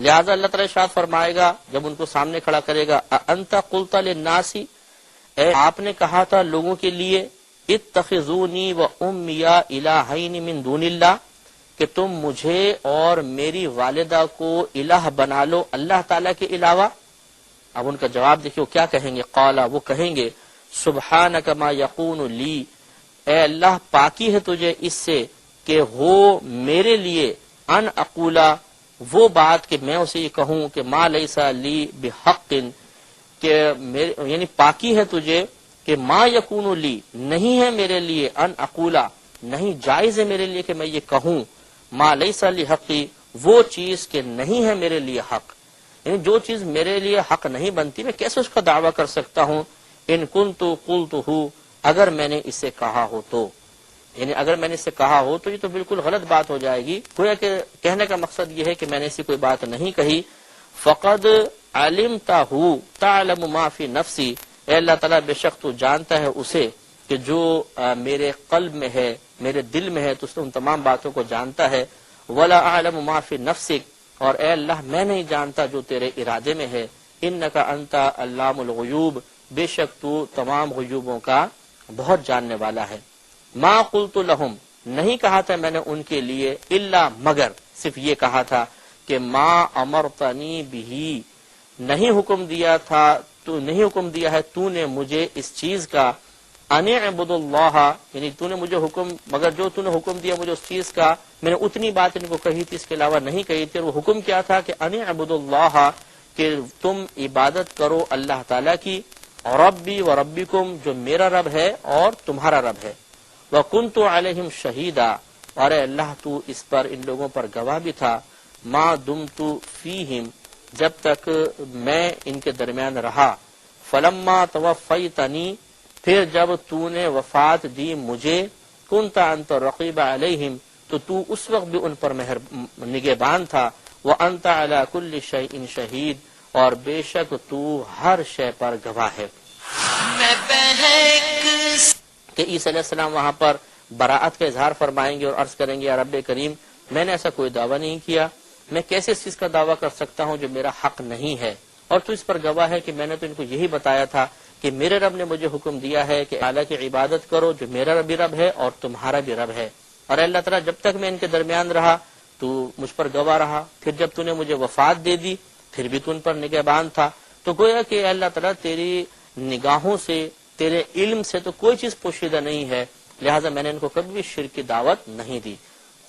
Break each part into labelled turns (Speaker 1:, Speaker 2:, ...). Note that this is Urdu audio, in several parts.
Speaker 1: لہذا اللہ تعالیٰ ارشاد فرمائے گا جب ان کو سامنے کھڑا کرے گا انت قلت للناس، اے آپ نے کہا تھا لوگوں کے لیے اتخذونی و امی الہین من دون اللہ، کہ تم مجھے اور میری والدہ کو الہ بنا لو اللہ تعالیٰ کے علاوہ۔ اب ان کا جواب دیکھو کیا کہیں گے، قالا وہ کہیں گے سبحانک ما یکون لی، اے اللہ پاکی ہے تجھے اس سے کہ ہو میرے لیے ان اقولا وہ بات کہ میں اسے یہ کہوں کہ ما لیس لی بحق، کہ یعنی پاکی ہے تجھے کہ ما یکون لی نہیں ہے میرے لیے ان اقولا نہیں جائز ہے میرے لیے کہ میں یہ کہوں ما لیس لی حقی وہ چیز کہ نہیں ہے میرے لیے حق، یعنی جو چیز میرے لیے حق نہیں بنتی میں کیسے اس کا دعویٰ کر سکتا ہوں، ان کنت قلتہ اگر میں نے اسے کہا ہو تو، یعنی اگر میں نے اسے کہا ہو تو یہ تو بالکل غلط بات ہو جائے گی، گویا کہ کہنے کا مقصد یہ ہے کہ میں نے ایسی کوئی بات نہیں کہی۔ فقد علمتہ تعلم ما فی نفسی، اے اللہ تعالیٰ بے شک تو جانتا ہے اسے کہ جو میرے قلب میں ہے میرے دل میں ہے، تو اس ان تمام باتوں کو جانتا ہے۔ ولا اعلم ما فی نفسک، اور اے اللہ میں نہیں جانتا جو تیرے ارادے میں ہے۔ انک انت علام الغیوب، بے شک تو تمام غیوبوں کا بہت جاننے والا ہے۔ ما قلت لہم، نہیں کہا تھا میں نے ان کے لیے الا مگر، صرف یہ کہا تھا کہ ما امرتنی بہی، نہیں حکم دیا تھا تو نہیں حکم دیا ہے تو نے مجھے اس چیز کا، ان اعبد اللہ، یعنی تو نے مجھے حکم، مگر جو تو نے حکم دیا مجھے اس چیز کا میں نے اتنی بات ان کو کہی تھی، اس کے علاوہ نہیں کہی تھی، اور وہ حکم کیا تھا کہ ان اعبد اللہ، کہ تم عبادت کرو اللہ تعالیٰ کی، ربی و ربکم، جو میرا رب ہے اور تمہارا رب ہے، وکنت علیہم شہیدا، اور اے اللہ تو اس پر ان لوگوں پر گواہ بھی تھا، ما دمت فیہم، جب تک میں ان کے درمیان رہا، فلما توفیتنی، پھر جب تو نے وفات دی مجھے، کنت انت رقیب علیہم، تو تو اس وقت بھی ان پر نگہبان تھا، وانت علی کل شیء شہید، اور بے شک تو ہر شے پر گواہ ہے۔ کہ عیسیٰ علیہ السلام وہاں پر براءت کا اظہار فرمائیں گے اور عرض کریں گے یا رب کریم میں نے ایسا کوئی دعویٰ نہیں کیا، میں کیسے اس چیز کا دعویٰ کر سکتا ہوں جو میرا حق نہیں ہے، اور تو اس پر گواہ ہے کہ میں نے تو ان کو یہی بتایا تھا کہ میرے رب نے مجھے حکم دیا ہے کہ اللہ کی عبادت کرو جو میرا رب بھی رب ہے اور تمہارا بھی رب ہے، اور اللہ تعالیٰ جب تک میں ان کے درمیان رہا تو مجھ پر گواہ رہا، پھر جب تو نے مجھے وفات دے دی پھر بھی تو ان پر نگہبان تھا، تو گویا کہ اللہ تعالیٰ تیری نگاہوں سے تیرے علم سے تو کوئی چیز پوشیدہ نہیں ہے، لہٰذا میں نے ان کو کبھی بھی شرک کی دعوت نہیں دی۔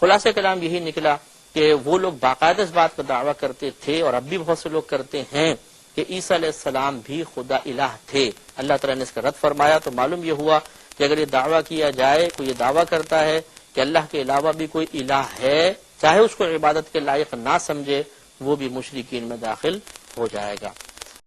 Speaker 1: خلاصہ کلام یہی نکلا کہ وہ لوگ باقاعدہ اس بات کا دعویٰ کرتے تھے، اور اب بھی بہت سے لوگ کرتے ہیں، کہ عیسیٰ علیہ السلام بھی خدا الہ تھے۔ اللہ تعالیٰ نے اس کا رد فرمایا، تو معلوم یہ ہوا کہ اگر یہ دعویٰ کیا جائے، کوئی یہ دعویٰ کرتا ہے کہ اللہ کے علاوہ بھی کوئی الہ ہے، چاہے اس کو عبادت کے لائق نہ سمجھے، وہ بھی مشرکین میں داخل ہو جائے گا۔